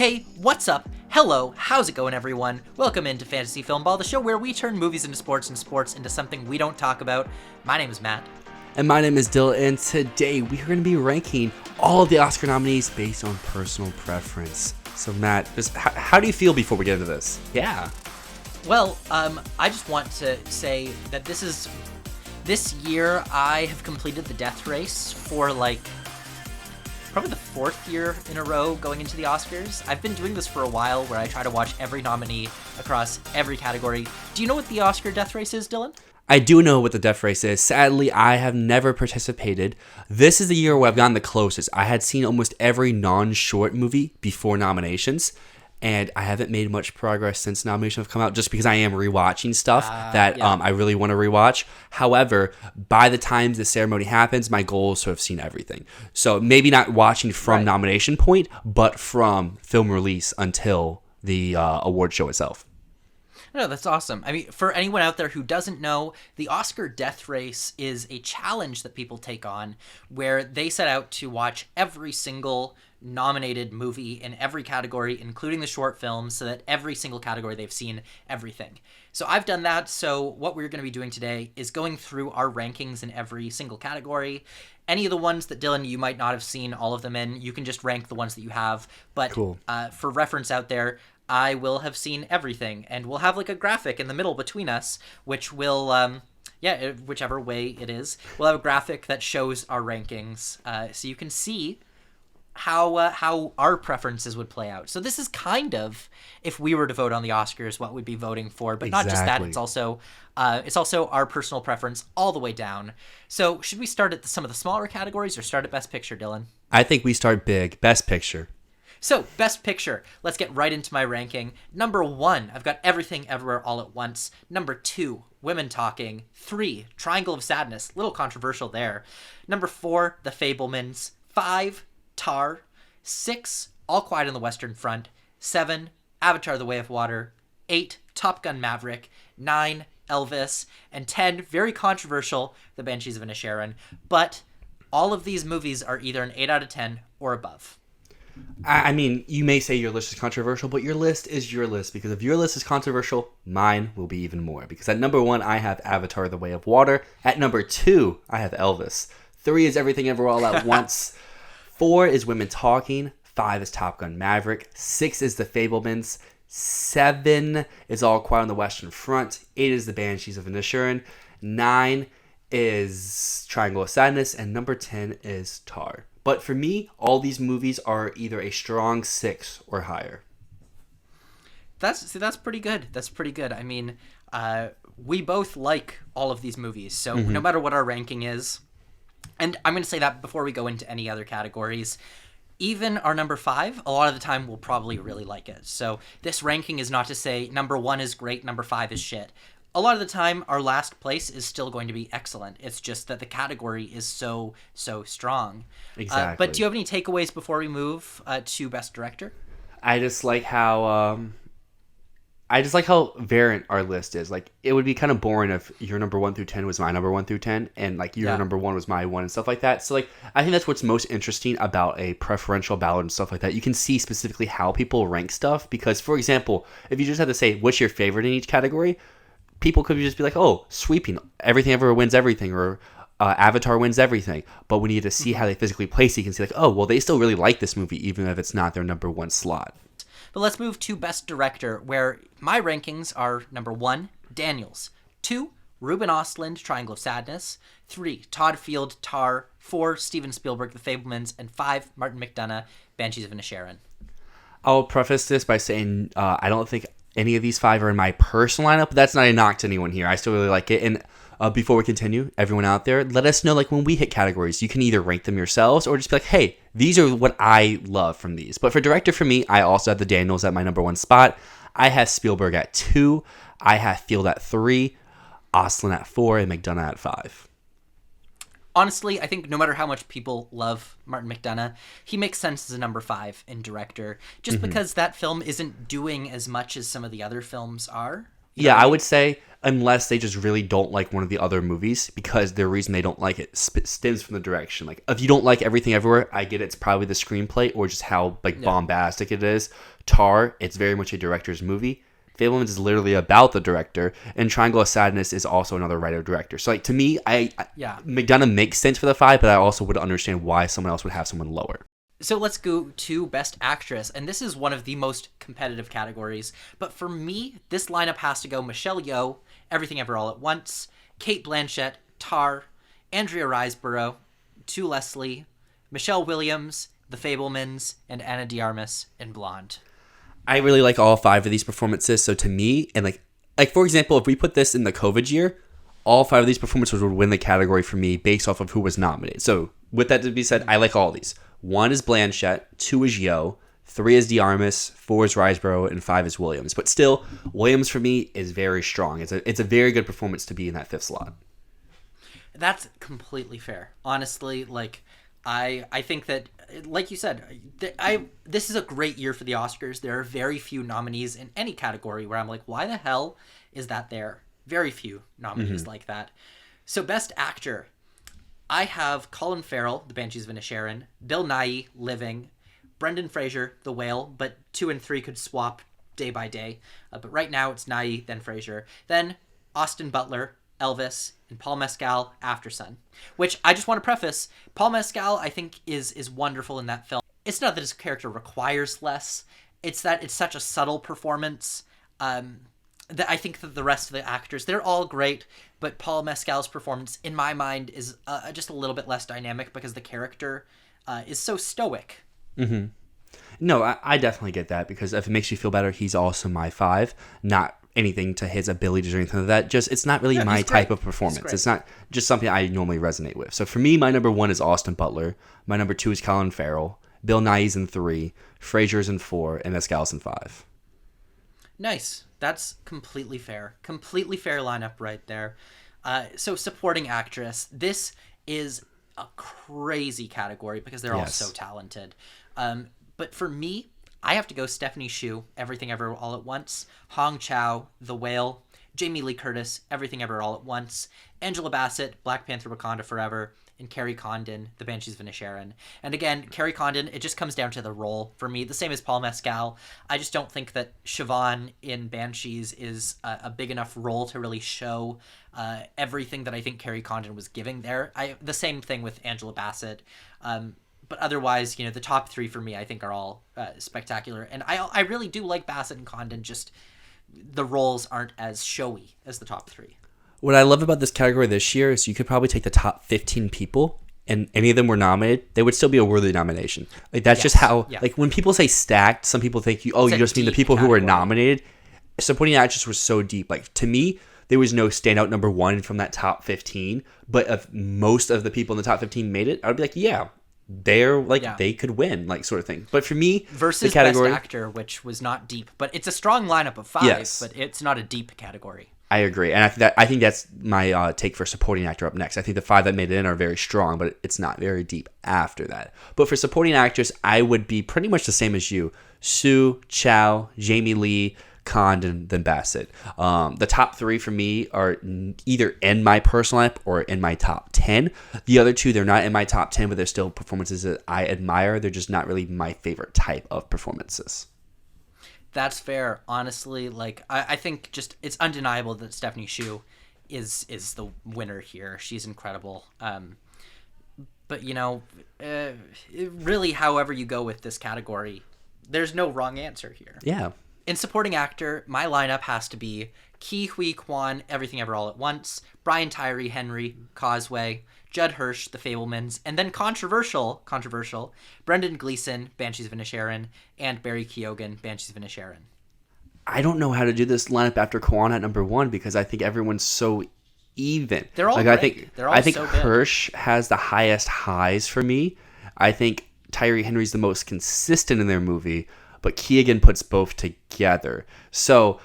Hey, what's up? Hello, how's it going, everyone? Welcome into Fantasy Filmball, the show where we turn movies into sports and sports into something we don't talk about. My name is Matt. And my name is Dyl, and today we are going to be ranking all of the Oscar nominees based on personal preference. So Matt, just how do you feel before we get into this? Yeah. Well, I just want to say that this year I have completed the death race for probably the fourth year in a row going into the Oscars. I've been doing this for a while where I try to watch every nominee across every category. Do you know what the Oscar death race is, Dylan? I do know what the death race is. Sadly, I have never participated. This is the year where I've gotten the closest. I had seen almost every non-short movie before nominations, and I haven't made much progress since nominations have come out just because I am rewatching stuff that I really want to rewatch. However, by the time the ceremony happens, my goal is to have seen everything. So maybe not watching from nomination point, but from film release until the award show itself. No, that's awesome. I mean, for anyone out there who doesn't know, the Oscar death race is a challenge that people take on where they set out to watch every single nominated movie in every category, including the short films, so that every single category they've seen everything. So I've done that. So what we're going to be doing today is going through our rankings in every single category. Any of the ones that, Dylan, you might not have seen all of them in, you can just rank the ones that you have. But Cool. For reference out there, I will have seen everything, and we'll have like a graphic in the middle between us, which will, whichever way it is, we'll have a graphic that shows our rankings, so you can see how our preferences would play out. So this is kind of, if we were to vote on the Oscars, what we'd be voting for, but not just that, it's also our personal preference all the way down. So should we start at some of the smaller categories or start at Best Picture, Dylan? I think we start big. Best Picture. So, Best Picture. Let's get right into my ranking. Number 1, I've got Everything Everywhere All at Once. Number 2, Women Talking. 3, Triangle of Sadness. Little controversial there. Number 4, The Fabelmans. 5, Tar. 6, All Quiet on the Western Front. 7, Avatar: The Way of Water. 8, Top Gun: Maverick. 9, Elvis. And 10, very controversial, The Banshees of Inisherin. But all of these movies are either an 8 out of 10 or above. I mean, you may say your list is controversial, but your list is your list, because if your list is controversial, mine will be even more. Because at number 1, I have Avatar: The Way of Water. At number 2, I have Elvis. 3 is Everything Everywhere All at Once. 4 is Women Talking. 5 is Top Gun: Maverick. 6 is The Fabelmans. 7 is All Quiet on the Western Front. 8 is The Banshees of Inisherin. 9 is Triangle of Sadness. And number 10 is Tar. But for me, all these movies are either a strong 6 or higher. That's pretty good. That's pretty good. I mean, we both like all of these movies, so no matter what our ranking is, and I'm going to say that before we go into any other categories, even our number 5, a lot of the time we'll probably really like it. So this ranking is not to say number 1 is great, number 5 is shit. A lot of the time, our last place is still going to be excellent. It's just that the category is so strong. Exactly. But do you have any takeaways before we move to Best Director? I just like how variant our list is. Like, it would be kind of boring if your number 1 through 10 was my number 1 through 10, and like your number 1 was my 1 and stuff like that. So like, I think that's what's most interesting about a preferential ballot and stuff like that. You can see specifically how people rank stuff, because, for example, if you just had to say what's your favorite in each category, people could just be like, oh, sweeping, Everything Everywhere wins everything, or Avatar wins everything. But when you get to see how they physically place it, you can see like, oh, well, they still really like this movie, even if it's not their number 1 slot. But let's move to Best Director, where my rankings are number 1, Daniels. 2, Ruben Östlund, Triangle of Sadness. 3, Todd Field, Tar. 4, Steven Spielberg, The Fabelmans. And 5, Martin McDonagh, Banshees of Inisherin. I'll preface this by saying I don't think any of these 5 are in my personal lineup, but that's not a knock to anyone here. I still really like it. And before we continue, everyone out there, let us know, like, when we hit categories, you can either rank them yourselves or just be like, hey, these are what I love from these. But for director, for me, I also have the Daniels at my number 1 spot. I have Spielberg at 2. I have Field at 3. Östlund at 4. And McDonagh at 5. Honestly, I think no matter how much people love Martin McDonagh, he makes sense as a number 5 in director, just because that film isn't doing as much as some of the other films are. You know Yeah, what I I mean? would say unless they just really don't like one of the other movies, because the reason they don't like it stems from the direction. Like, if you don't like Everything Everywhere, I get it's probably the screenplay or just how like Yeah. bombastic it is. Tar, it's very much a director's movie. Fablemans is literally about the director, and Triangle of Sadness is also another writer-director. So, like, to me, Yeah. McDonough makes sense for the 5, but I also would understand why someone else would have someone lower. So let's go to Best Actress, and this is one of the most competitive categories. But for me, this lineup has to go Michelle Yeoh, Everything Ever All at Once, Kate Blanchett, Tar, Andrea Riseborough, To Leslie, Michelle Williams, The Fablemans, and Anna de Armas in Blonde. I really like all 5 of these performances. So to me, and like for example, if we put this in the COVID year, all 5 of these performances would win the category for me based off of who was nominated. So with that to be said, I like all of these. 1 is Blanchett, 2 is Yeoh, 3 is de Armas, 4 is Riseborough, and 5 is Williams. But still, Williams for me is very strong. It's a very good performance to be in that 5th slot. That's completely fair. Honestly, like I think that, like you said, this is a great year for the Oscars. There are very few nominees in any category where I'm like, why the hell is that there? Very few nominees like that. So Best Actor, I have Colin Farrell, The Banshees of Inisherin, Bill Nighy, Living, Brendan Fraser, The Whale, but 2 and 3 could swap day by day. But right now it's Nighy, then Fraser. Then Austin Butler, Elvis, and Paul Mescal, Aftersun. Which I just want to preface, Paul Mescal I think is wonderful in that film. It's not that his character requires less, it's that it's such a subtle performance. That I think that the rest of the actors, they're all great, but Paul Mescal's performance, in my mind, is just a little bit less dynamic because the character is so stoic. No, I definitely get that, because if it makes you feel better, he's also my 5. Not anything to his abilities or anything like that. Just, it's not really my he's type great. of performance. It's not just something I normally resonate with. So for me, my number 1 is Austin Butler. My number 2 is Colin Farrell. Bill Nighy's in 3. Fraser's in 4. And Mescal's in 5. Nice. That's completely fair. Completely fair lineup right there. So supporting actress, this is a crazy category because they're all Yes. so talented. But for me, I have to go Stephanie Hsu, Everything Ever All at Once, Hong Chow, The Whale, Jamie Lee Curtis, Everything Ever All at Once, Angela Bassett, Black Panther Wakanda Forever, and Carrie Condon, The Banshees of Inisherin. And again, Carrie Condon, it just comes down to the role for me. The same as Paul Mescal. I just don't think that Siobhan in Banshees is a big enough role to really show everything that I think Carrie Condon was giving there. The same thing with Angela Bassett. But otherwise, the top 3 for me, I think, are all spectacular. And I really do like Bassett and Condon, just the roles aren't as showy as the top 3. What I love about this category this year is you could probably take the top 15 people and any of them were nominated, they would still be a worthy nomination. Like, that's just how, like, when people say stacked, some people think, you just mean the people who were nominated. Supporting actress was so deep. Like, to me, there was no standout number 1 from that top 15, but if most of the people in the top 15 made it, I would be like, yeah, they're like, they could win, like, sort of thing. But for me, versus the category, Best Actor, which was not deep, but it's a strong lineup of 5, but it's not a deep category. I agree, and I think that's my take for supporting actor up next. I think the 5 that made it in are very strong, but it's not very deep after that. But for supporting actress, I would be pretty much the same as you: Sue, Chow, Jamie Lee, Condon, then Bassett. The top 3 for me are either in my personal lineup or in my top 10. The other 2, they're not in my top 10, but they're still performances that I admire. They're just not really my favorite type of performances. That's fair. Honestly, like, I think just it's undeniable that Stephanie Hsu is the winner here. She's incredible. But really, however you go with this category, there's no wrong answer here. Yeah. In supporting actor, my lineup has to be Ke Huy Quan, Everything Ever All at Once, Brian Tyree Henry, Causeway, Judd Hirsch, The Fablemans, and then controversial, Brendan Gleeson, Banshees of Inisherin, and Barry Keoghan, Banshees of Inisherin. I don't know how to do this lineup after Kwan at number 1 because I think everyone's so even. They're all great. I think so Hirsch has the highest highs for me. I think Tyree Henry's the most consistent in their movie, but Keoghan puts both together. So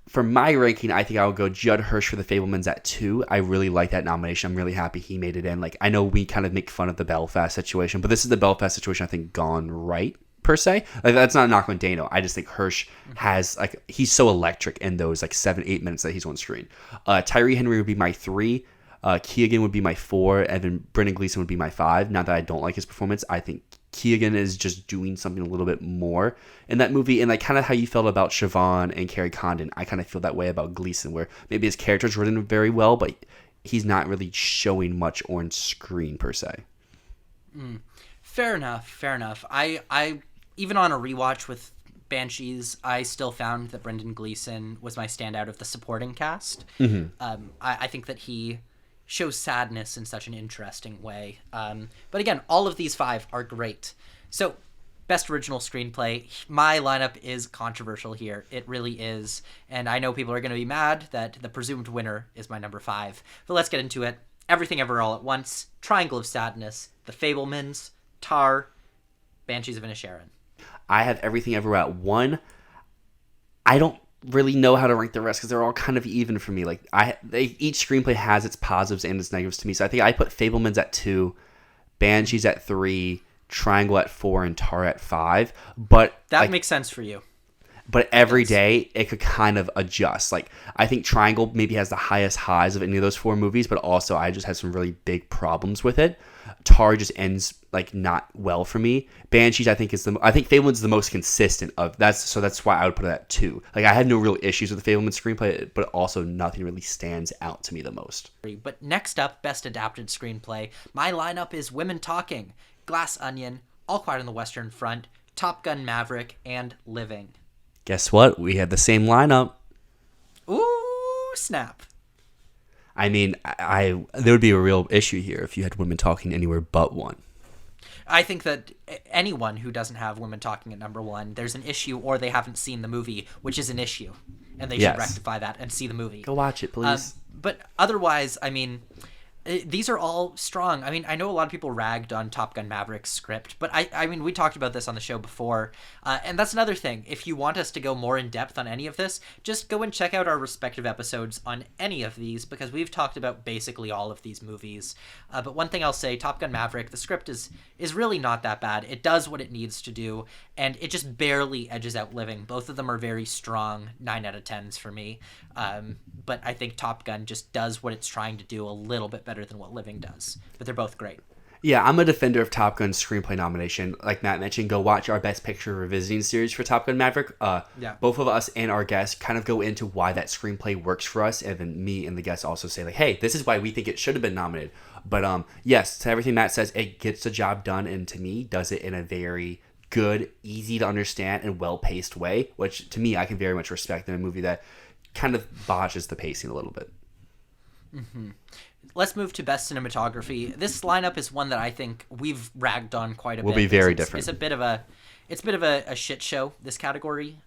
for my ranking, I think I would go Judd Hirsch for The Fablemans at 2. I really like that nomination. I'm really happy he made it in. Like, I know we kind of make fun of the Belfast situation, but this is the Belfast situation I think gone right. per se. Like, that's not a knock on Dano. I just think Hirsch has, like, he's so electric in those, like, 7-8 minutes that he's on screen. Tyree Henry would be my 3. Keegan would be my 4, and then Brendan Gleeson would be my 5. Not that I don't like his performance. I think Keegan is just doing something a little bit more in that movie. And like kind of how you felt about Siobhan and Carrie Condon, I kind of feel that way about Gleeson, where maybe his character's written very well, but he's not really showing much on screen per se. Fair enough. I even on a rewatch with Banshees, I still found that Brendan Gleeson was my standout of the supporting cast. I think that he shows sadness in such an interesting way. But again, all of these 5 are great. So, best original screenplay. My lineup is controversial here. It really is. And I know people are going to be mad that the presumed winner is my number 5. But let's get into it. Everything Ever All at Once, Triangle of Sadness, The Fabelmans, Tar, Banshees of Inisherin. I have Everything Everywhere at 1. I don't really know how to rank the rest because they're all kind of even for me. Like each screenplay has its positives and its negatives to me. So I think I put Fabelmans at 2, Banshees at 3, Triangle at 4, and Tar at 5. But that makes sense for you. But every day it could kind of adjust. Like I think Triangle maybe has the highest highs of any of those 4 movies, but also I just had some really big problems with it. Tar just ends like not well for me. Banshees I think Fabelman's the most consistent of that's why I would put it at 2. Like I had no real issues with the Fabelman screenplay, but also nothing really stands out to me the most. But next up, best adapted screenplay. My lineup is Women Talking, Glass Onion, All Quiet on the Western Front, Top Gun Maverick, and Living. Guess what? We had the same lineup. Ooh, snap. I mean, I there would be a real issue here if you had Women Talking anywhere but 1. I think that anyone who doesn't have Women Talking at number 1, there's an issue, or they haven't seen the movie, which is an issue. And they should rectify that and see the movie. Go watch it, please. But otherwise, I mean, these are all strong. I mean, I know a lot of people ragged on Top Gun Maverick's script, but I mean, we talked about this on the show before, and that's another thing. If you want us to go more in depth on any of this, just go and check out our respective episodes on any of these, because we've talked about basically all of these movies. But one thing I'll say, Top Gun Maverick, the script is really not that bad. It does what it needs to do, and it just barely edges out Living. Both of them are very strong 9 out of 10s for me. But I think Top Gun just does what it's trying to do a little bit better than what Living does. But they're both great. Yeah, I'm a defender of Top Gun's screenplay nomination. Like Matt mentioned, go watch our Best Picture Revisiting series for Top Gun Maverick. Both of us and our guests kind of go into why that screenplay works for us, and then me and the guests also say, like, hey, this is why we think it should have been nominated. But yes, to everything Matt says, it gets the job done, and to me, does it in a very good, easy to understand, and well-paced way, which to me, I can very much respect in a movie that kind of botches the pacing a little bit. Mm-hmm. Let's move to Best Cinematography. This lineup is one that I think we've ragged on quite a bit. Will be very different. It's a bit of a shit show, this category.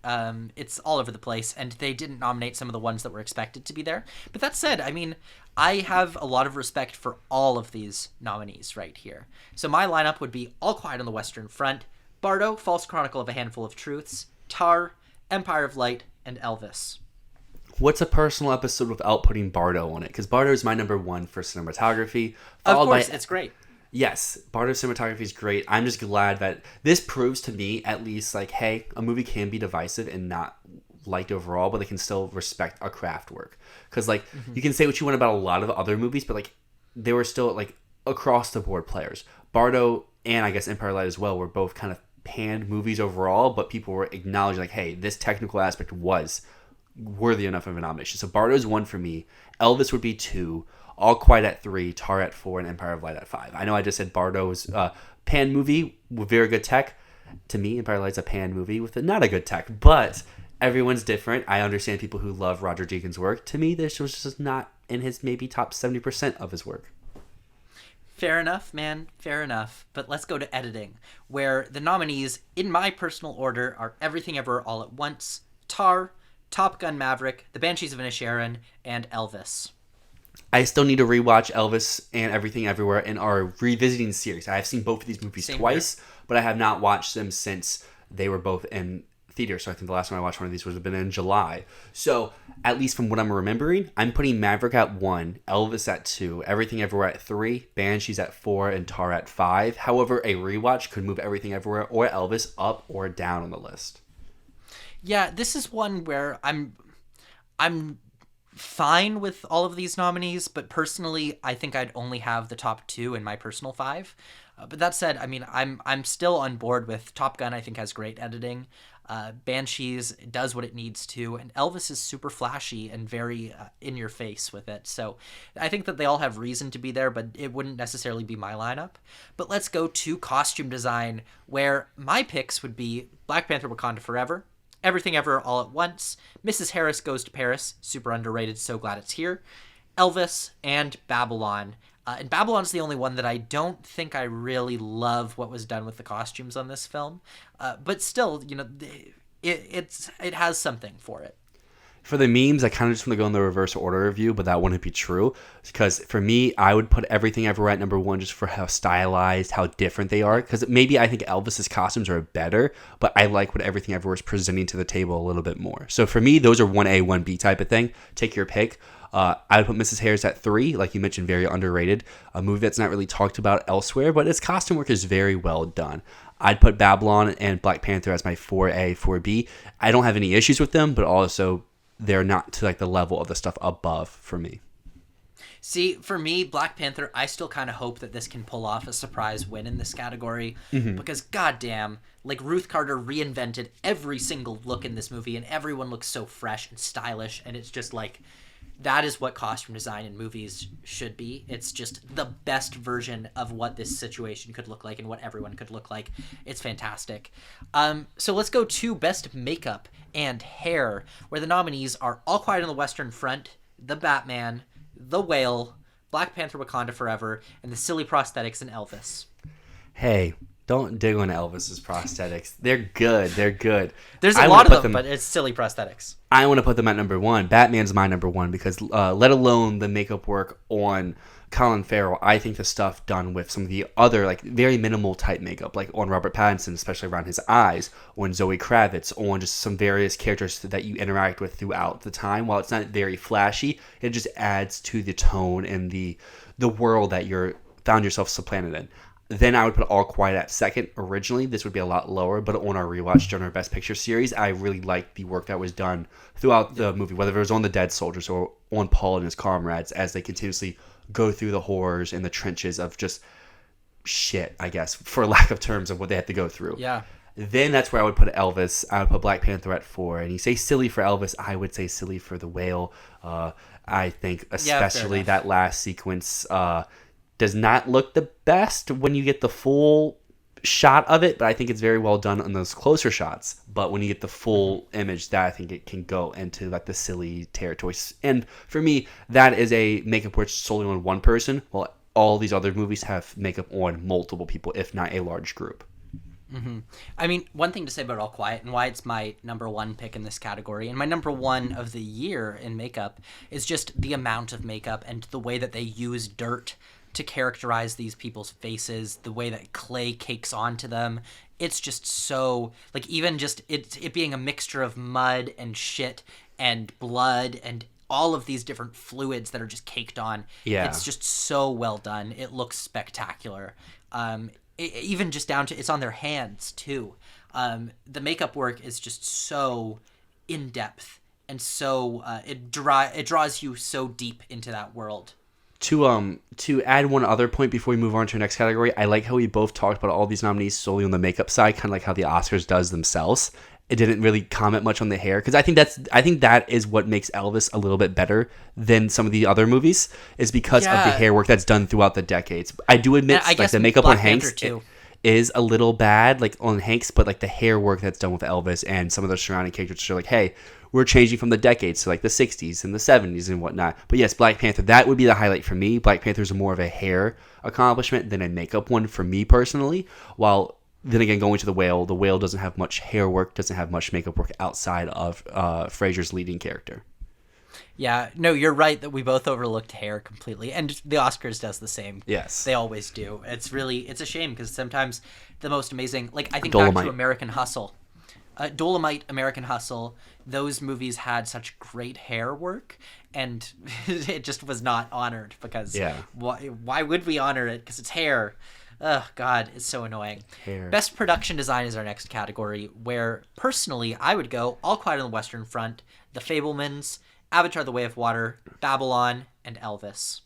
It's all over the place, and they didn't nominate some of the ones that were expected to be there. But that said, I mean, I have a lot of respect for all of these nominees right here. So my lineup would be All Quiet on the Western Front, Bardo, False Chronicle of a Handful of Truths, Tar, Empire of Light, and Elvis. What's a personal episode without putting Bardo on it? Because Bardo is my number 1 for cinematography. Of course, it's great. Yes, Bardo's cinematography is great. I'm just glad that this proves to me, at least, like, hey, a movie can be divisive and not liked overall, but they can still respect a craft work. Because, like, you can say what you want about a lot of other movies, but, like, they were still, like, across-the-board players. Bardo and, I guess, Empire Light as well were both kind of panned movies overall, but people were acknowledging, like, hey, this technical aspect was worthy enough of a nomination. So Bardo's 1 for me. Elvis would be 2. All Quiet at 3. Tar at 4. And Empire of Light at 5. I know I just said Bardo's pan movie with very good tech. To me, Empire of Light's a pan movie with not a good tech. But everyone's different. I understand people who love Roger Deakins' work. To me, this was just not in his maybe top 70% of his work. Fair enough, man. Fair enough. But let's go to editing, where the nominees, in my personal order, are Everything Ever All at Once, Tar, Top Gun Maverick, The Banshees of Inisherin, and Elvis. I still need to rewatch Elvis and Everything Everywhere in our revisiting series. I have seen both of these movies twice, but I have not watched them since they were both in theater, so I think the last time I watched one of these would have been in July. So, at least from what I'm remembering, I'm putting Maverick at 1, Elvis at 2, Everything Everywhere at 3, Banshees at 4, and Tar at 5. However, a rewatch could move Everything Everywhere or Elvis up or down on the list. Yeah, this is one where I'm fine with all of these nominees, but personally, I think I'd only have the top 2 in my personal 5. But that said, I mean, I'm still on board with Top Gun. I think has great editing. Banshees does what it needs to, and Elvis is super flashy and very in your face with it. So I think that they all have reason to be there, but it wouldn't necessarily be my lineup. But let's go to costume design, where my picks would be Black Panther: Wakanda Forever, Everything Ever All at Once, Mrs. Harris Goes to Paris, super underrated, so glad it's here, Elvis, and Babylon. And Babylon's the only one that I don't think I really love what was done with the costumes on this film. But still, you know, it has something for it. For the memes, I kind of just want to go in the reverse order of you, but that wouldn't be true. Because for me, I would put Everything Everywhere at number 1 just for how stylized, how different they are. Because maybe I think Elvis's costumes are better, but I like what Everything Everywhere is presenting to the table a little bit more. So for me, those are 1A, 1B type of thing. Take your pick. I would put Mrs. Harris at 3, like you mentioned, very underrated. A movie that's not really talked about elsewhere, but its costume work is very well done. I'd put Babylon and Black Panther as my 4A, 4B. I don't have any issues with them, but also they're not to like the level of the stuff above for me. See, for me, Black Panther, I still kind of hope that this can pull off a surprise win in this category. Because goddamn, like Ruth Carter reinvented every single look in this movie, and everyone looks so fresh and stylish, and it's just like, that is what costume design in movies should be. It's just the best version of what this situation could look like and what everyone could look like. It's fantastic. So let's go to Best Makeup and Hair, where the nominees are All Quiet on the Western Front, The Batman, The Whale, Black Panther: Wakanda Forever, and the silly prosthetics in Elvis. Hey, don't dig on Elvis's prosthetics. They're good. They're good. There's a lot of them, but it's silly prosthetics. I want to put them at number 1. Batman's my number 1 because let alone the makeup work on Colin Farrell, I think the stuff done with some of the other like very minimal type makeup, like on Robert Pattinson, especially around his eyes, on Zoe Kravitz, on just some various characters that you interact with throughout the time. While it's not very flashy, it just adds to the tone and the world that you're found yourself supplanted in. Then I would put All Quiet at 2nd. Originally, this would be a lot lower, but on our rewatch during our Best Picture series, I really liked the work that was done throughout the movie, whether it was on the dead soldiers or on Paul and his comrades as they continuously go through the horrors and the trenches of just shit, I guess, for lack of terms of what they had to go through. Yeah. Then that's where I would put Elvis. I would put Black Panther at 4. And you say silly for Elvis, I would say silly for The Whale. I think especially that last sequence does not look the best when you get the full shot of it, but I think it's very well done on those closer shots. But when you get the full image, that I think it can go into like the silly territory. And for me, that is a makeup work solely on one person, while all these other movies have makeup on multiple people, if not a large group. Mm-hmm. I mean, one thing to say about All Quiet and why it's my number 1 pick in this category and my number 1 of the year in makeup is just the amount of makeup and the way that they use dirt to characterize these people's faces, the way that clay cakes onto them. It's just so, like, even just it being a mixture of mud and shit and blood and all of these different fluids that are just caked on. Yeah. It's just so well done. It looks spectacular. Even just down to, it's on their hands too. The makeup work is just so in depth and so it draws you so deep into that world. To add one other point before we move on to our next category, I like how we both talked about all these nominees solely on the makeup side, kind of like how the Oscars does themselves. It didn't really comment much on the hair because I think that is what makes Elvis a little bit better than some of the other movies, is because of the hair work that's done throughout the decades. I do admit, like the makeup on Hanks is a little bad, like on Hanks, but like the hair work that's done with Elvis and some of the surrounding characters are like, hey, we're changing from the decades to like the 60s and the 70s and whatnot. But yes, Black Panther, that would be the highlight for me. Black Panther is more of a hair accomplishment than a makeup one for me personally. While then again, going to The Whale doesn't have much hair work, doesn't have much makeup work outside of Fraser's leading character. Yeah, no, you're right that we both overlooked hair completely, and the Oscars does the same. Yes, they always do. It's a shame because sometimes the most amazing, like I think Dolomite. back to American Hustle, Dolomite, American Hustle, those movies had such great hair work, and it just was not honored because Yeah. why would we honor it? Because it's hair. Oh, God, it's so annoying. Hair. Best production design is our next category, where personally I would go All Quiet on the Western Front, The Fabelmans, Avatar: The Way of Water, Babylon, and Elvis.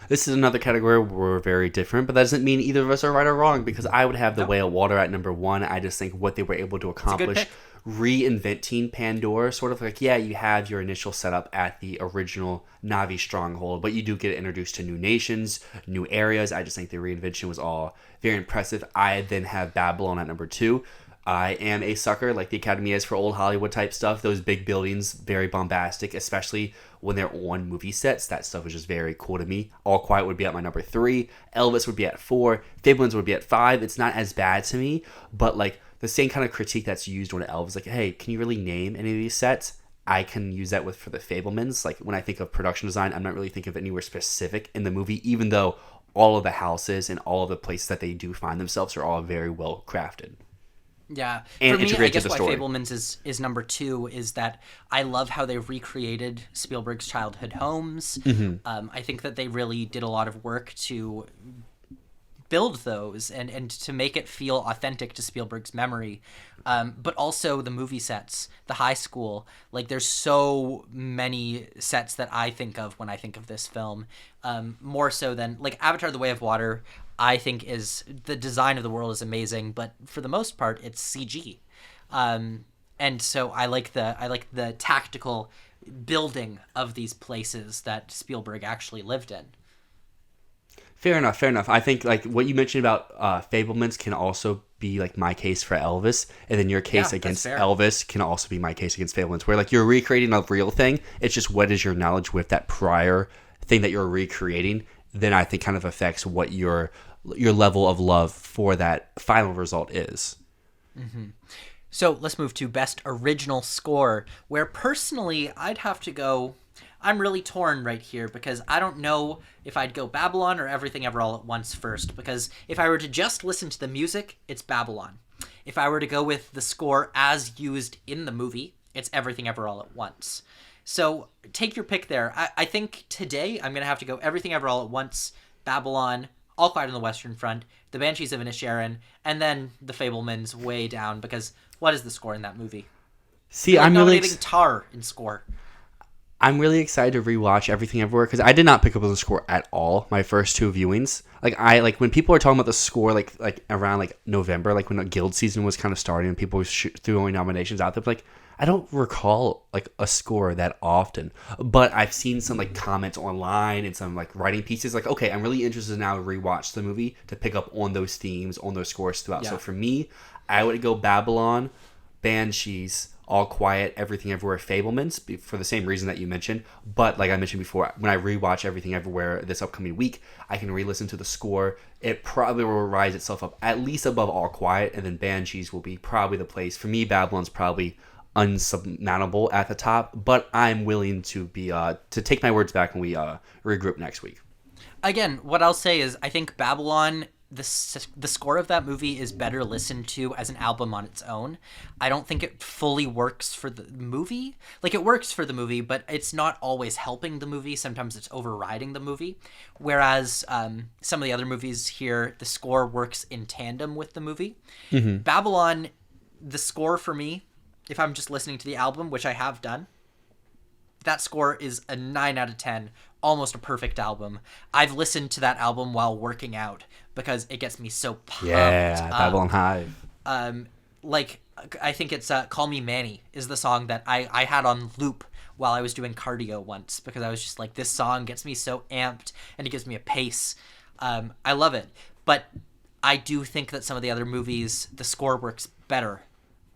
This is another category where we're very different, but that doesn't mean either of us are right or wrong, because I would have The Way of Water at number 1. I just think what they were able to accomplish, reinventing Pandora, sort of like, yeah, you have your initial setup at the original Na'vi stronghold, but you do get introduced to new nations, new areas. I just think the reinvention was all very impressive. I then have Babylon at number 2. I am a sucker, like the Academy is, for old Hollywood type stuff. Those big buildings, very bombastic, especially when they're on movie sets. That stuff is just very cool to me. All Quiet would be at my number 3. Elvis would be at 4. Fabelmans would be at 5. It's not as bad to me, but like the same kind of critique that's used on Elvis, like, hey, can you really name any of these sets? I can use that for the Fabelmans. Like when I think of production design, I'm not really thinking of anywhere specific in the movie, even though all of the houses and all of the places that they do find themselves are all very well crafted. Yeah, and for me, I guess the why story. Fabelmans is number 2 is that I love how they recreated Spielberg's childhood homes. I think that they really did a lot of work to build those and to make it feel authentic to Spielberg's memory. But also the movie sets, the high school, like there's so many sets that I think of when I think of this film, more so than like Avatar: The Way of Water. I think is the design of the world is amazing, but for the most part it's CG, and so I like the tactical building of these places that Spielberg actually lived in. Fair enough. I think like what you mentioned about Fabelmans can also be like my case for Elvis, and then your case against Elvis can also be my case against Fabelmans, where like you're recreating a real thing. It's just what is your knowledge with that prior thing that you're recreating, then I think kind of affects what your level of love for that final result is. Mm-hmm. So let's move to Best Original Score, where personally I'd have to go... I'm really torn right here because I don't know if I'd go Babylon or Everything Ever All at Once first, because if I were to just listen to the music, it's Babylon. If I were to go with the score as used in the movie, it's Everything Ever All at Once. So take your pick there. I think today I'm going to have to go Everything Ever All at Once, Babylon, All Quiet on the Western Front, The Banshees of Inisherin, and then The Fabelmans way down, because what is the score in that movie? See, I'm really nominating Tar in score. I'm really excited to rewatch Everything Everywhere because I did not pick up on the score at all my first 2 viewings. Like when people are talking about the score like around like November, like when the Guild season was kind of starting and people were throwing nominations out there, like I don't recall like a score that often. But I've seen some like comments online and some like writing pieces like, okay, I'm really interested now to rewatch the movie to pick up on those themes, on those scores throughout. Yeah. So for me, I would go Babylon, Banshees, All Quiet, Everything Everywhere, Fabelmans, for the same reason that you mentioned. But like I mentioned before, when I rewatch Everything Everywhere this upcoming week, I can re-listen to the score. It probably will rise itself up at least above All Quiet, and then Banshees will be probably the place. For me, Babylon's probably unsurmountable at the top, but I'm willing to be to take my words back when we regroup next week. Again, what I'll say is I think Babylon, the score of that movie is better listened to as an album on its own. I don't think it fully works for the movie. Like, it works for the movie, but it's not always helping the movie. Sometimes it's overriding the movie. Whereas some of the other movies here, the score works in tandem with the movie. Mm-hmm. Babylon, the score for me, if I'm just listening to the album, which I have done, that score is a 9 out of 10, almost a perfect album. I've listened to that album while working out because it gets me so pumped. Yeah, Babylon Hive. Like, I think it's Call Me Manny is the song that I had on loop while I was doing cardio once, because I was just like, this song gets me so amped and it gives me a pace. I love it. But I do think that some of the other movies, the score works better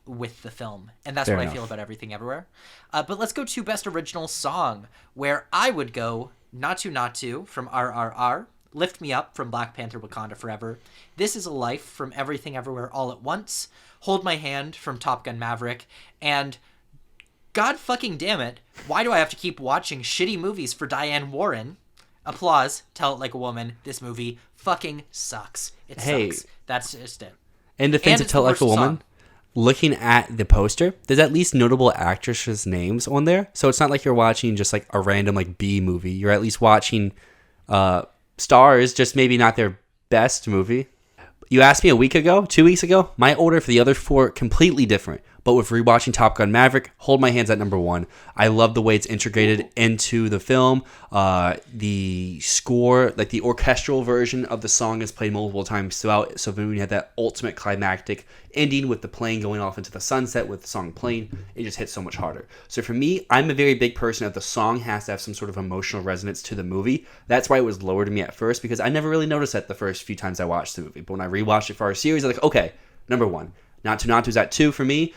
with the film, and that's Fair enough. I feel about Everything Everywhere. But let's go to Best Original Song, where I would go Natu Natu from RRR, Lift Me Up from Black Panther Wakanda Forever, This Is a Life from Everything Everywhere All at Once, Hold My Hand from Top Gun Maverick, and God fucking damn it, why do I have to keep watching shitty movies for Diane Warren? Applause, Tell It Like a Woman. This movie fucking sucks. It sucks. That's just it. In defense of Tell It Like a Woman, looking at the poster, there's at least notable actresses' names on there. So it's not like you're watching just like a random like B movie. You're at least watching stars, just maybe not their best movie. You asked me a week ago, 2 weeks ago, my order for the other four completely different. But with rewatching Top Gun Maverick, hold my hands at number one. I love the way it's integrated into the film. The score, like the orchestral version of the song, is played multiple times throughout. So when we had that ultimate climactic ending with the plane going off into the sunset with the song playing, it just hits so much harder. So for me, I'm a very big person that the song has to have some sort of emotional resonance to the movie. That's why it was lower to me at first, because I never really noticed that the first few times I watched the movie. But when I rewatched it for our series, I was like, okay, number one. Not Tu's at 2 for me.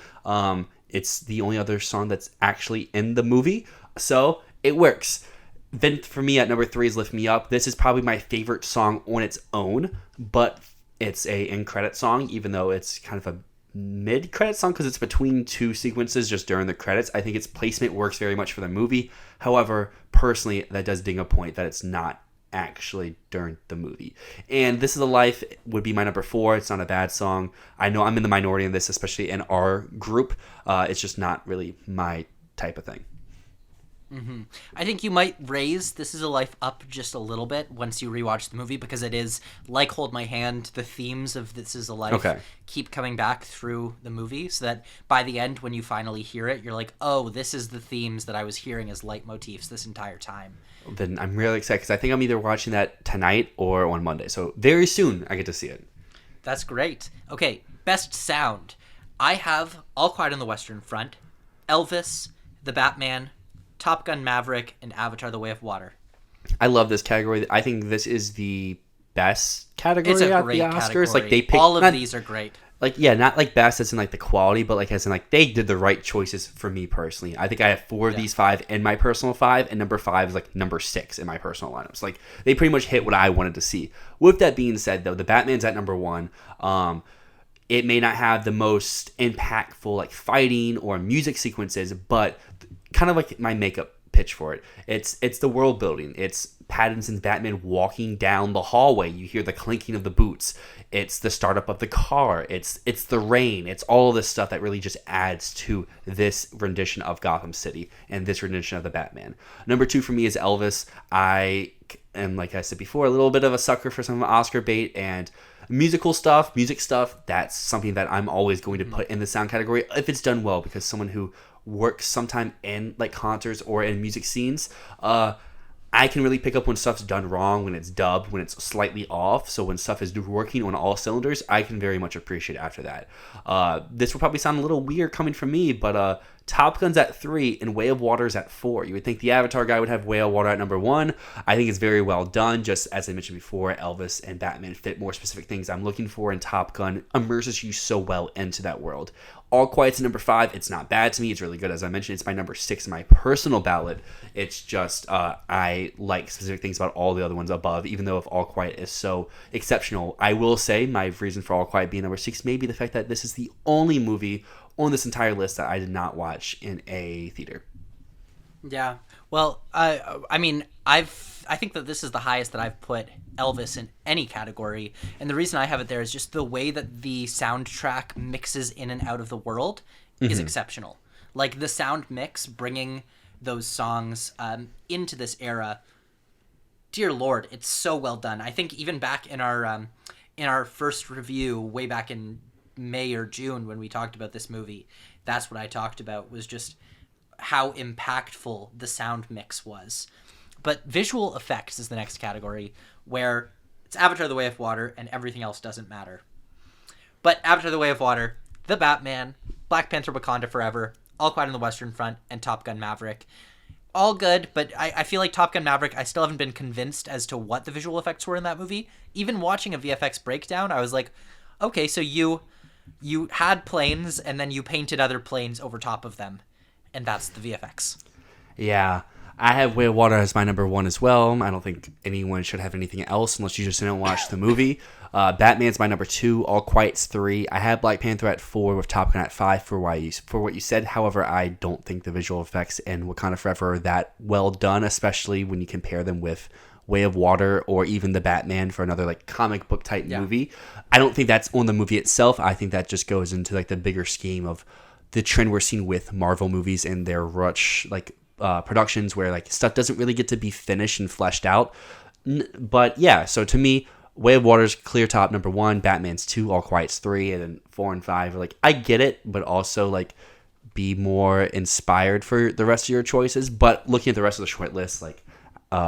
It's the only other song that's actually in the movie, so it works. Then for me at number 3 is Lift Me Up. This is probably my favorite song on its own, but it's a end credit song, even though it's kind of a mid credit song because it's between two sequences just during the credits. I think its placement works very much for the movie. However, personally, that does ding a point that it's not actually during the movie. And This Is a Life would be my number 4. It's not a bad song. I know I'm in the minority in this, especially in our group. It's just not really my type of thing. Mm-hmm. I think you might raise This Is a Life up just a little bit once you rewatch the movie, because it is like Hold My Hand. The themes of This Is a Life keep coming back through the movie, so that by the end, when you finally hear it, you're like, oh, this is the themes that I was hearing as leitmotifs this entire time. Then I'm really excited because I think I'm either watching that tonight or on Monday. So very soon I get to see it. That's great. Okay, best sound. I have All Quiet on the Western Front, Elvis, The Batman, Top Gun Maverick, and Avatar: The Way of Water. I love this category. I think this is the best category it's a at great the Oscars. Category. Like they picked, all of these are great. Like, yeah, not like best as in like the quality, but like as in like they did the right choices for me personally. I think I have 4 of these 5 in my personal 5, and number 5 is like number 6 in my personal lineups. Like they pretty much hit what I wanted to see. With that being said, though, the Batman's at number 1. It may not have the most impactful like fighting or music sequences, but kind of like my makeup pitch for it. It's the world building. It's Pattinson's Batman walking down the hallway. You hear the clinking of the boots. It's the startup of the car. It's the rain. It's all of this stuff that really just adds to this rendition of Gotham City and this rendition of the Batman. Number 2 for me is Elvis. I am, like I said before, a little bit of a sucker for some Oscar bait and music stuff. That's something that I'm always going to put in the sound category if it's done well, because someone who works sometime in like concerts or in music scenes, I can really pick up when stuff's done wrong, when it's dubbed, when it's slightly off. So when stuff is working on all cylinders, I can very much appreciate after that. This will probably sound a little weird coming from me, but Top Gun's at 3 and Way of Water's at 4. You would think the Avatar guy would have Way of Water at number 1. I think it's very well done. Just as I mentioned before, Elvis and Batman fit more specific things I'm looking for, and Top Gun immerses you so well into that world. All Quiet's number 5. It's not bad to me. It's really good. As I mentioned, it's my number 6 in my personal ballot. It's just I like specific things about all the other ones above, even though if All Quiet is so exceptional. I will say my reason for All Quiet being number 6 may be the fact that this is the only movie on this entire list that I did not watch in a theater. Yeah. Well, I mean, I think that this is the highest that I've put Elvis in any category, and the reason I have it there is just the way that the soundtrack mixes in and out of the world is exceptional. Like the sound mix, bringing those songs into this era. Dear Lord, it's so well done. I think even back in our first review, way back in May or June when we talked about this movie, that's what I talked about, was just how impactful the sound mix was. But visual effects is the next category, where it's Avatar: The Way of Water and everything else doesn't matter. But Avatar: The Way of Water, The Batman, Black Panther: Wakanda Forever, All Quiet on the Western Front, and Top Gun Maverick. All good, but I feel like Top Gun Maverick, I still haven't been convinced as to what the visual effects were in that movie. Even watching a VFX breakdown, I was like, okay, so you had planes and then you painted other planes over top of them, and that's the VFX. Yeah. I have Way of Water as my number 1 as well. I don't think anyone should have anything else unless you just didn't watch the movie. Batman's my number 2. All Quiet's 3. I have Black Panther at 4 with Top Gun at 5 for what you said. However, I don't think the visual effects in Wakanda Forever are that well done, especially when you compare them with Way of Water or even The Batman for another like comic book type Yeah. movie. I don't think that's on the movie itself. I think that just goes into like the bigger scheme of the trend we're seeing with Marvel movies and their rush like productions where like stuff doesn't really get to be finished and fleshed out. But yeah, so to me, Way of Water's clear top number 1, Batman's 2, All Quiet's 3, and then 4 and 5 are like, I get it, but also like be more inspired for the rest of your choices. But looking at the rest of the short list, like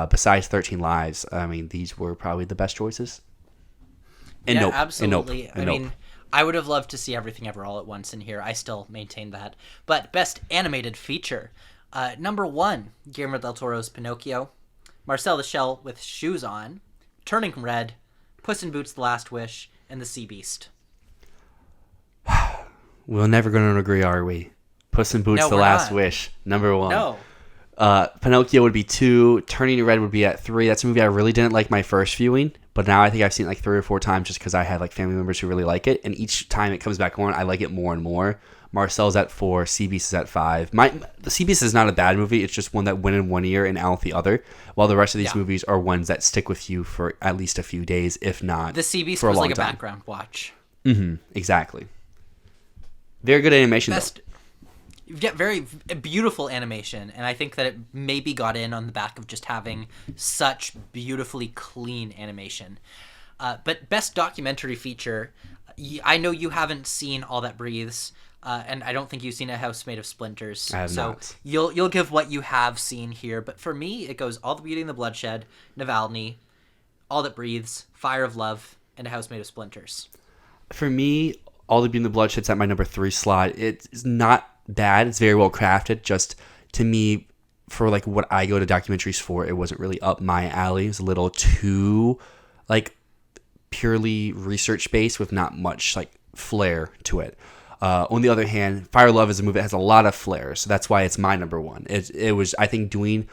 besides 13 Lives, I mean, these were probably the best choices. And Yeah, Nope. absolutely. And I Nope. mean, I would have loved to see Everything Ever All at Once in here. I still maintain that. But best animated feature. Number 1, Guillermo del Toro's Pinocchio. Marcel the Shell with Shoes On. Turning Red. Puss in Boots: The Last Wish. And The Sea Beast. We're never going to agree, are we? Puss in Boots: No, The we're Last not. Wish, number 1. No. Pinocchio would be 2. Turning Red would be at 3. That's a movie I really didn't like my first viewing, but now I think I've seen it like 3 or 4 times just because I had like family members who really like it, and each time it comes back on, I like it more and more. Marcel's at 4. Sea Beast is at 5. The Sea Beast is not a bad movie. It's just one that went in one ear and out the other, while the rest of these movies are ones that stick with you for at least a few days, if not The Sea Beast for a was long like a time. background watch. Exactly. Very good animation, Best. Yeah, very beautiful animation, and I think that it maybe got in on the back of just having such beautifully clean animation. But best documentary feature, I know you haven't seen All That Breathes, and I don't think you've seen A House Made of Splinters. I have so not. You'll give what you have seen here, but for me, it goes All the Beauty and the Bloodshed, Navalny, All That Breathes, Fire of Love, and A House Made of Splinters. For me, All the Beauty and the Bloodshed's at my number 3 slot. It's not bad. It's very well crafted. Just to me, for like what I go to documentaries for, it wasn't really up my alley. It's a little too like purely research based with not much like flair to it. On the other hand, Fire of Love is a movie that has a lot of flair, so that's why it's my number 1. It was, I think, doing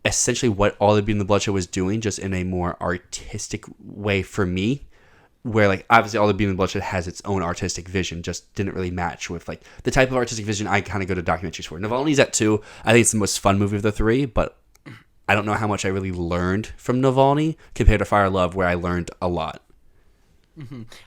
essentially what All the Beauty and the Bloodshed was doing, just in a more artistic way for me. Where like obviously All the Beauty and the Bloodshed has its own artistic vision, just didn't really match with like the type of artistic vision I kind of go to documentaries for. Navalny's at 2. I think it's the most fun movie of the 3, but I don't know how much I really learned from Navalny compared to Fire of Love, where I learned a lot.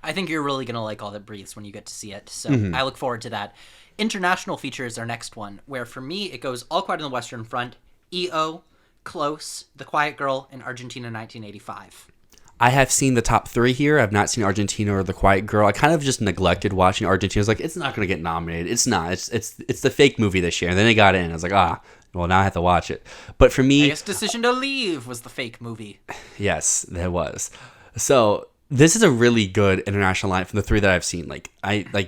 I think you're really going to like All That Breathes when you get to see it, so I look forward to that. International feature is our next one, where for me it goes All Quiet on the Western Front, EO, Close, The Quiet Girl, and Argentina 1985. I have seen the top 3 here. I've not seen Argentina or The Quiet Girl. I kind of just neglected watching Argentina. I was like, it's not going to get nominated. It's not. It's the fake movie this year. And then it got in. I was like, well, now I have to watch it. But for me, I guess Decision to Leave was the fake movie. yes, there was. So this is a really good international line from the 3 that I've seen. Like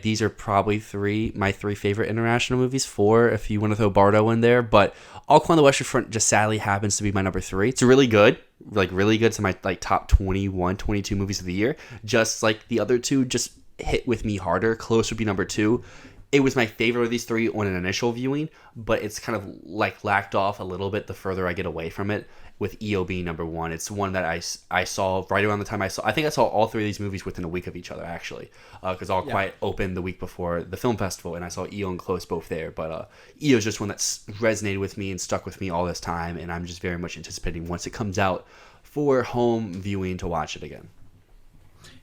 these are probably my 3 favorite international movies. 4 if you want to throw Bardo in there. But All Quiet on the Western Front just sadly happens to be my number 3. It's really good. Like really good to my like top 21, 22 movies of the year. Just like the other 2 just hit with me harder. Close would be number 2. It was my favorite of these 3 on an initial viewing, but it's kind of like lacked off a little bit the further I get away from it, with EO being number 1. It's one that I saw right around the time I think I saw all 3 of these movies within a week of each other, actually, because All Quiet opened the week before the film festival, and I saw EO and Close both there. But EO is just one that's resonated with me and stuck with me all this time, and I'm just very much anticipating once it comes out for home viewing to watch it again.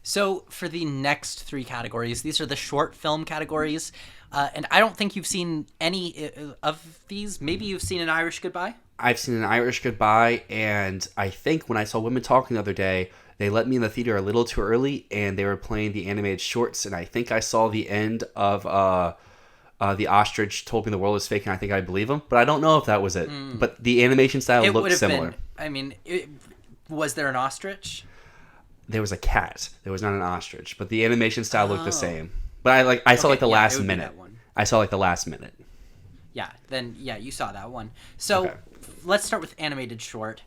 So for the next 3 categories, these are the short film categories, and I don't think you've seen any of these. Maybe you've seen An Irish Goodbye? I've seen An Irish Goodbye, and I think when I saw Women Talking the other day, they let me in the theater a little too early, and they were playing the animated shorts, and I think I saw the end of the ostrich told me the world is fake, and I think I believe him, but I don't know if that was it. But the animation style It would looked have similar. been. I mean, was there an ostrich? There was a cat. There was not an ostrich, but the animation style looked the same. But I saw like the yeah, it last would be minute. that one. I saw like the last minute. Yeah, then, yeah, you saw that one. So, Okay. Let's start with animated short,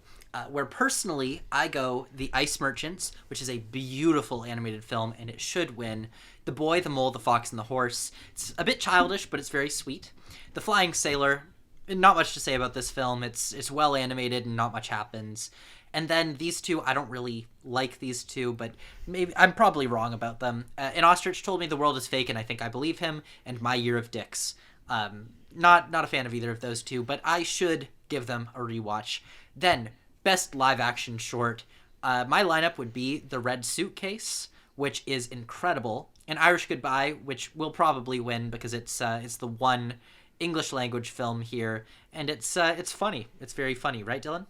where personally I go The Ice Merchants, which is a beautiful animated film, and it should win. The Boy, the Mole, the Fox, and the Horse. It's a bit childish, but it's very sweet. The Flying Sailor, not much to say about this film. It's well animated and not much happens. And then these 2, I don't really like these 2, but maybe I'm probably wrong about them. An Ostrich Told Me the World is Fake, and I think I believe him, and My Year of Dicks. Not a fan of either of those 2, but I should give them a rewatch. Then, Best live action short. My lineup would be The Red Suitcase, which is incredible, and Irish Goodbye, which will probably win because it's the one English language film here, and it's funny. It's very funny, right, Dylan?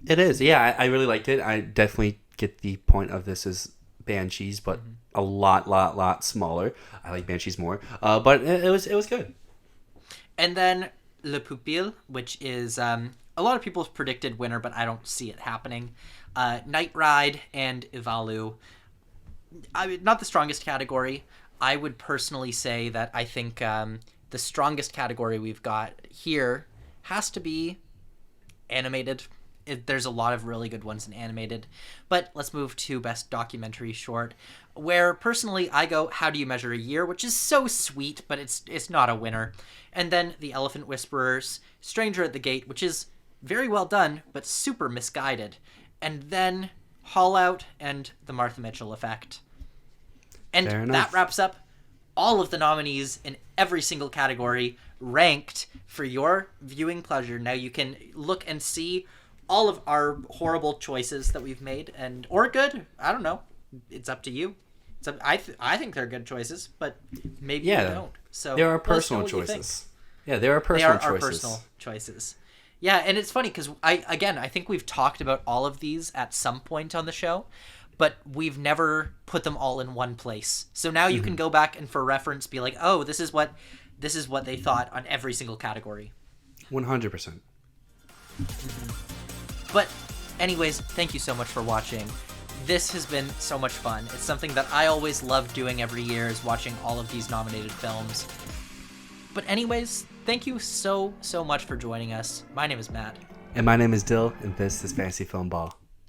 It is. Yeah, I really liked it. I definitely get the point of this as Banshees, but a lot smaller. I like Banshees more, but it was good. And then Le Pupille, which is a lot of people's predicted winner, but I don't see it happening. Night Ride and Ivalu. Not the strongest category. I would personally say that I think the strongest category we've got here has to be animated. There's a lot of really good ones in animated. But let's move to Best Documentary Short, where personally I go How Do You Measure a Year, which is so sweet, but it's not a winner. And then The Elephant Whisperers, Stranger at the Gate, which is very well done, but super misguided. And then Haul Out and The Martha Mitchell Effect. And that wraps up all of the nominees in every single category, ranked for your viewing pleasure. Now you can look and see all of our horrible choices that we've made, or good. I don't know. It's up to you. I think they're good choices, but maybe you don't. So there are personal choices. Yeah, there are personal choices. Our personal choices. Yeah, and it's funny because I think we've talked about all of these at some point on the show, but we've never put them all in one place. So now you can go back and for reference be like, oh, this is what they thought on every single category. 100%. But anyways, thank you so much for watching. This has been so much fun. It's something that I always love doing every year, is watching all of these nominated films. But anyways, thank you so much for joining us. My name is Matt. And my name is Dyl, and this is Fantasy Filmball.